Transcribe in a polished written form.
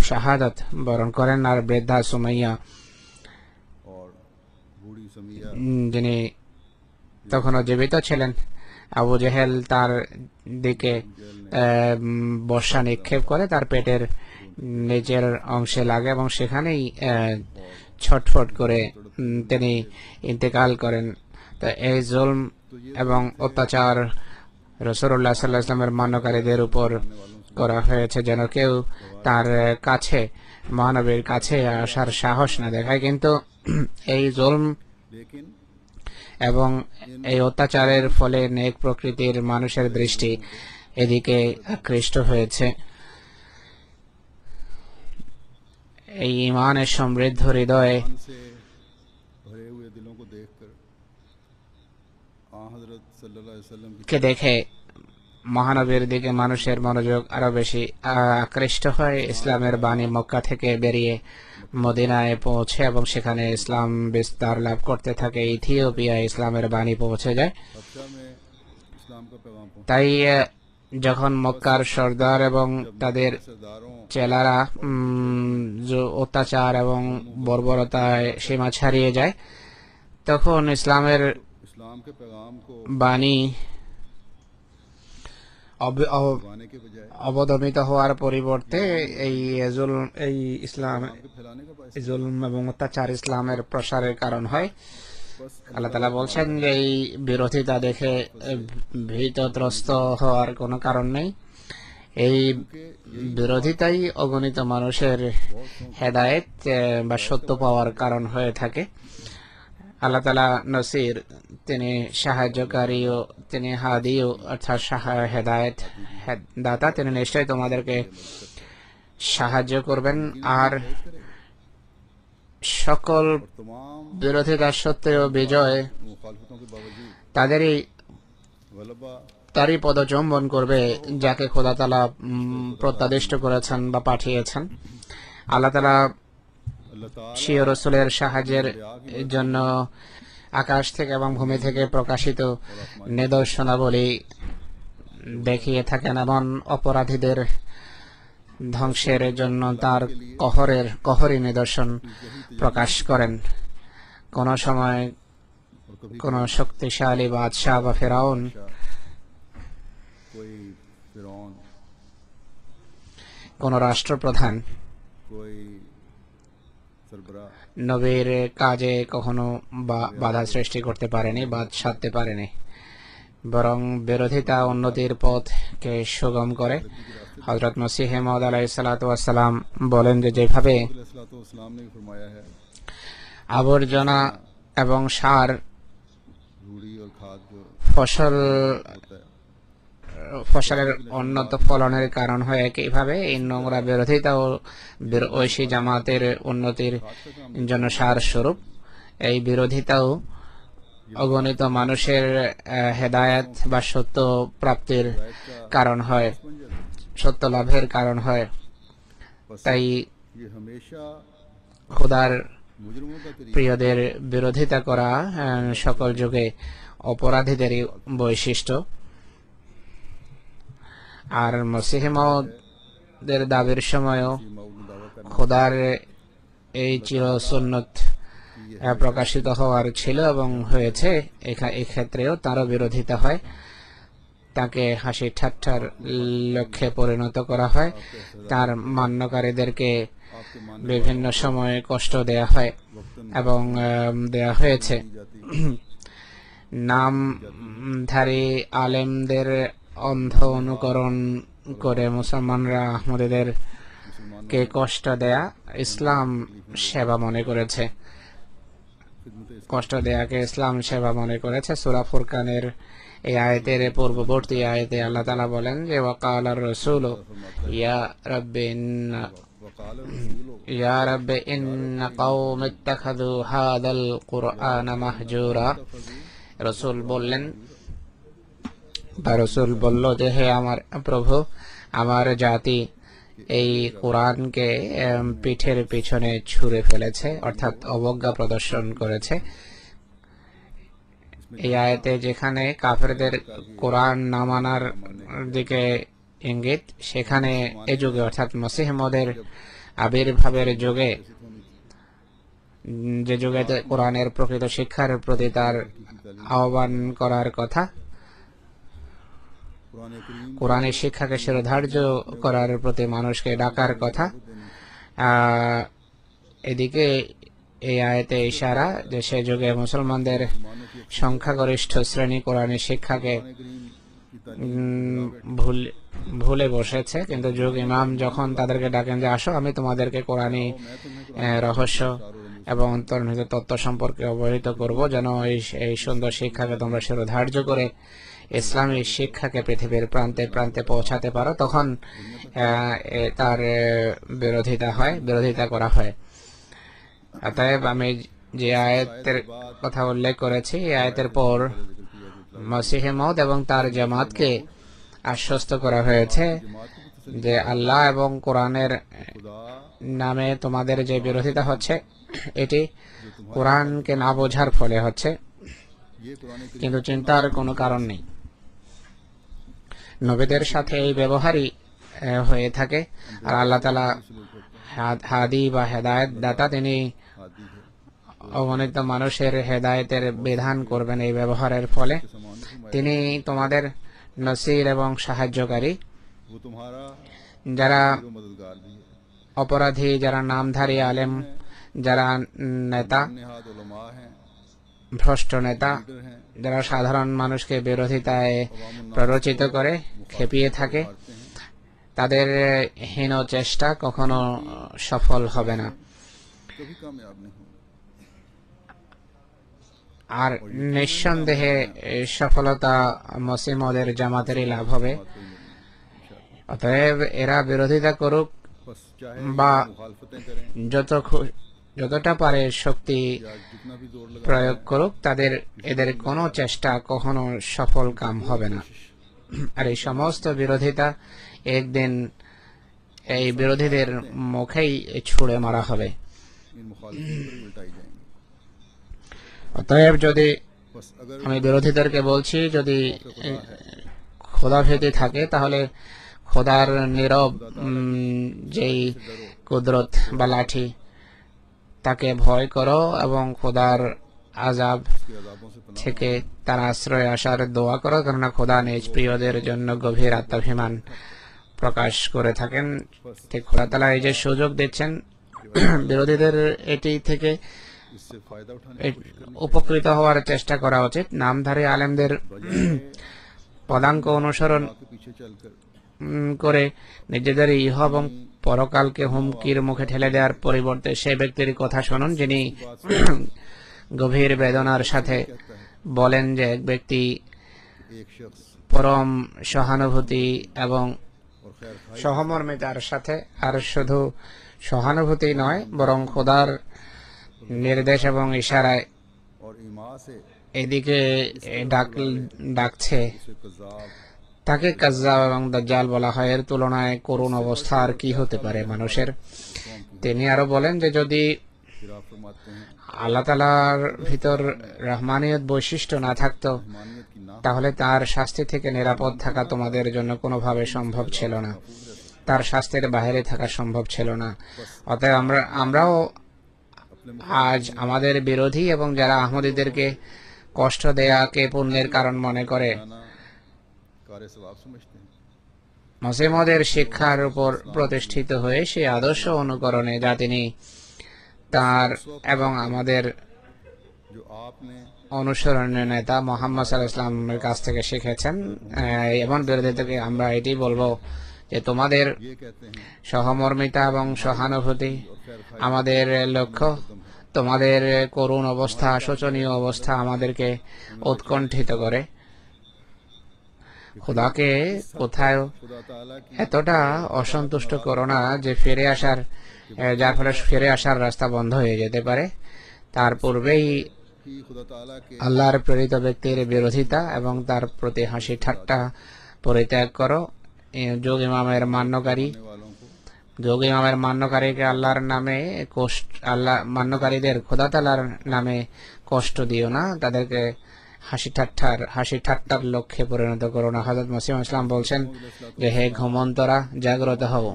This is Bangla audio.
শাহাদাত বরণ করেন। আর বৃদ্ধা সুমাইয়া, যিনি তখনও জীবিত ছিলেন, আবু জেহেল তার দিকে বর্ষা নিক্ষেপ করে, তার পেটের নিচের অংশে লাগে এবং সেখানেই ছটফট করে তিনি ইন্তেকাল করেন। তো এই জুলম এবং অত্যাচার রাসূলুল্লাহ সাল্লাল্লাহু আলাইহি ওয়াসাল্লামের মান্যকারীদের উপর করা হয়েছে যেন কেউ তার কাছে, মহানবীর কাছে আসার সাহস না দেখায়। কিন্তু এই জুলম এবং এই অত্যাচারের ফলে নেক প্রকৃতির মানুষের দৃষ্টি এদিকে আকৃষ্ট হয়েছে। এই ঈমানের সমৃদ্ধ হৃদয়ে কে দেখে মহানবীর দিকে মানুষের মনোযোগ আরো বেশি আকৃষ্ট হয়। ইসলামের বাণী মক্কা থেকে বেরিয়ে মদিনায় পৌঁছে এবং সেখানে ইসলাম বিস্তার লাভ করতে থাকে। ইথিওপিয়ায় ইসলামের বাণী পৌঁছে যায়। তাই যখন মক্কার সর্দার এবং তাদের চেলারা অত্যাচার এবং বর্বরতায় সীমা ছাড়িয়ে যায়, তখন ইসলামের বাণী অবদমিত হওয়ার পরিবর্তে এই জুলম এবং অত্যাচার ইসলামের প্রসারের কারণ হয়। আল্লাহ তাআলা বলছেন যে এই বিরোধিতা দেখে ভীতত্রস্ত হওয়ার কোনো কারণ নেই। এই বিরোধিতাই অগণিত মানুষের হেদায়েত বা সত্য পাওয়ার কারণ হয়ে থাকে। আল্লাহ তাআলা নসির, তিনি সাহায্যকারীও, তিনি হাদিও অর্থাৎ হেদায়েত দাতা। তিনি নিশ্চয়ই তোমাদেরকে সাহায্য করবেন। আর সকল বিরোধিতা সত্ত্বেও বিজয় তারই পদচুম্বন করবে যাকে খোদা তাআলা প্রত্যাদিষ্ট করেছেন বা পাঠিয়েছেন। আল্লাহ তাআলা স্বীয় রাসূলের সাহায্যের জন্য আকাশ থেকে এবং ভূমি থেকে প্রকাশিত নিদর্শনাবলী দেখিয়ে থাকেন এবং অপরাধীদের ধ্বংসের জন্য তার কহরি নিদর্শন প্রকাশ করেন। কোন সময় কোন শক্তিশালী বাদশাহ বা ফেরাউন কোন রাষ্ট্রপ্রধান নবীর কাজে কখনো বাধা সৃষ্টি করতে পারেনি, বাদ সাধতে পারেনি, বরং বিরোধিতা উন্নতির পথকে সুগম করে। হযরত মসিহ মাউদ আলাইহিস সালাতু ওয়াস সালাম বলেন যে যেভাবে আবর্জনা এবং সার ফসলের উন্নত ফলনের কারণ হয়, একইভাবে এই নোংরা বিরোধিতা ও ঐশী জামাতের উন্নতির জন্য সার স্বরূপ। এই বিরোধিতাও অগণিত মানুষের হেদায়েত বা সত্য প্রাপ্তির কারণ হয়, সত্য লাভের কারণ হয়। তাই খোদার প্রিয়দের বিরোধিতা করা সকল যুগে অপরাধীদেরই বৈশিষ্ট্য। আর মসিহ মাউদের দাবির সময়ও খোদার এই চির সুন্নত প্রকাশিত হওয়ার ছিল এবং হয়েছে। এই ক্ষেত্রেও তারও বিরোধিতা হয়, তাকে হাসি ঠাট্টার লক্ষ্যে পরিণত করা হয়, তার মান্যকারীদেরকে বিভিন্ন সময়ে কষ্ট দেয়া হয় এবং দেয়া হয়েছে। নামধারী আলেমদের অন্ধ অনুকরণ করে মুসলমানরা আহমদীদের কে কষ্ট দেয়া ইসলাম সেবা মনে করেছে, কষ্ট দেয়াকে ইসলাম সেবা মনে করেছে। সূরা ফুরকানের এই আয়াতের পূর্ববর্তী আয়াতে আল্লাহ তাআলা বলেন যে ওয়াকালার রাসূলু ইয়া রাব্বি ইন্না কওমি ইত্তাখাযু হাযাল কুরআনা মাহজুরা। রাসূল বললেন বা রাসূল বলল যে হে আমার প্রভু, আমার জাতি এই কোরআনকে পিঠের পিছনে ছুঁড়ে ফেলেছে, অর্থাৎ অবজ্ঞা প্রদর্শন করেছে। এই আয়াতে যেখানে কাফেরদের কোরআন না মানার দিকে ইঙ্গিত। সেখানে এই যুগে অর্থাৎ মসিহ মওদের আবির্ভাবের যুগে, যে যুগে কোরআনের প্রকৃত শিক্ষার প্রতি তার আহ্বান করার কথা, কোরআনের শিক্ষাকে শিরোধার্য করার প্রতি মানুষকে ডাকার কথা, এদিকে এই আয়াতে ইশারা যে সে যুগে মুসলমানদের সংখ্যাগরিষ্ঠ শ্রেণী কোরআনের শিক্ষাকে ভুলে বসেছে। কিন্তু যুগ ইমাম যখন তাদেরকে ডাকেন যে আসো আমি তোমাদেরকে কোরআনী রহস্য এবং অন্তর্নিহিত তত্ত্ব সম্পর্কে অবহিত করব, যেন এই সুন্দর শিক্ষাকে তোমরা শিরোধার্য করে ইসলামী শিক্ষাকে পৃথিবীর প্রান্তে প্রান্তে পৌঁছাতে পারো, তখন তার বিরোধিতা করা হয়। অতএব আমি যে আয়াতের কথা উল্লেখ করেছি, এই আয়াতের পর মসিহে মওদ এবং তার জামাতকে আশ্বস্ত করা হয়েছে যে আল্লাহ এবং কোরআনের নামে তোমাদের যে বিরোধিতা হচ্ছে এটি কোরআনকে না বোঝার ফলে হচ্ছে, কিন্তু চিন্তার কোনো কারণ নেই। নবীদের সাথে এই ব্যবহারই হয়ে থাকে। আর আল্লাহ তাআলা হাদি বা হেদায়েত দাতা, তিনি অগণিত মানুষের হেদায়েতের বিধান করবেন এই ব্যবহারের ফলে। তিনি তোমাদের নসির এবং সাহায্যকারী, যারা অপরাধী, যারা নামধারী আলেম, যারা নেতা, ভ্রষ্ট নেতা, যারা সাধারণ মানুষকে বিরোধিতায় প্ররোচিত করে খেপিয়ে থাকে, তাদের হীন চেষ্টা কখনো সফল হবে না। আর নিঃসন্দেহে সফলতা মসিহ মওদের জামাতেরই লাভ হবে। অতএব এরা বিরোধিতা করুক বা যতটা পারে শক্তি প্রয়োগ করুক, এদের কোনো চেষ্টা কখনো সফল কাম হবে না। আর এই সমস্ত বিরোধিতা একদিন এই বিরোধীদের মুখেই ছুঁড়ে মারা হবে। অতএব যদি আমি বিরোধীদেরকে বলছি, যদি খোদাভীতি থাকে তাহলে খোদার নীরব যেই কুদরত বা লাঠি, তাকে ভয় করো এবং খোদার আযাব থেকে তার আশ্রয় আসার দোয়া করো, কেননা খোদা নিজ প্রিয়দের জন্য গভীর আত্মাভিমান প্রকাশ করে থাকেন। ঠিক খোদা তাআলা এই যে সুযোগ দিচ্ছেন, বিরোধীদের এটি থেকে উপকৃত হওয়ার চেষ্টা করা উচিত। নামধারী আলেমদের পদাঙ্ক অনুসরণ করে নিজেদের ইহ এবং পরকালকে হুমকির মুখে ঠেলে দেওয়ার পরিবর্তে সে ব্যক্তির কথা শুনুন যিনি গভীর বেদনার সাথে বলেন যে এক ব্যক্তি পরম সহানুভূতি এবং সহমর্মিতার সাথে, আর শুধু সহানুভূতি নয় বরং খোদার নির্দেশ এবং ইশারায় এদিকে ডাকছে, তাকে কাজ্জাব এবং দাজ্জাল বলা হয়। এর তুলনায় করুণ অবস্থা আর কি হতে পারে মানুষের। তিনি আরো বলেন যে যদি আল্লাহ তাআলার ভিতর রহমানিয়ত বৈশিষ্ট্য না থাকতো, তাহলে তার শাস্তি থেকে নিরাপদ থাকা তোমাদের জন্য কোনোভাবে সম্ভব ছিল না, তার শাস্তির বাইরে থাকা সম্ভব ছিল না। অতএব আমরাও আজ আমাদের বিরোধী এবং যারা আহমদীদেরকে কষ্ট দেয়াকে পুণ্যের কারণ মনে করে, মসিহ মওদের শিক্ষার উপর প্রতিষ্ঠিত হয়ে সেই আদর্শ অনুকরণে যা তিনি তার এবং আমাদের অনুসরণীয় নেতা মুহাম্মদ সাল্লাল্লাহু আলাইহি ওয়াসাল্লামের কাছ থেকে শিখেছেন, এবং বিরোধীদেরকে আমরা এটি বলবো যে তোমাদের সহমর্মিতা এবং সহানুভূতি আমাদের লক্ষ্য। তোমাদের করুণ অবস্থা, শোচনীয় অবস্থা আমাদেরকে উৎকণ্ঠিত করে। খোদাকে কোথায় এতটা অসন্তুষ্ট করো না যে যার ফলে ফিরে আসার রাস্তা বন্ধ হয়ে যেতে পারে। তার পূর্বেই আল্লাহর প্রেরিত ব্যক্তির বিরোধিতা এবং তার প্রতি হাসি ঠাট্টা পরিত্যাগ করো। যোগ ইমামের মান্যকারীকে আল্লাহর নামে মান্যকারীদের খোদা তাআলার নামে কষ্ট দিও না, তাদেরকে হাসি ঠাট্টার লক্ষ্যে পরিণত করো না। হযরত মসিহ ইসলাম বলছেন যে হে ঘুমন্তরা জাগ্রত হও।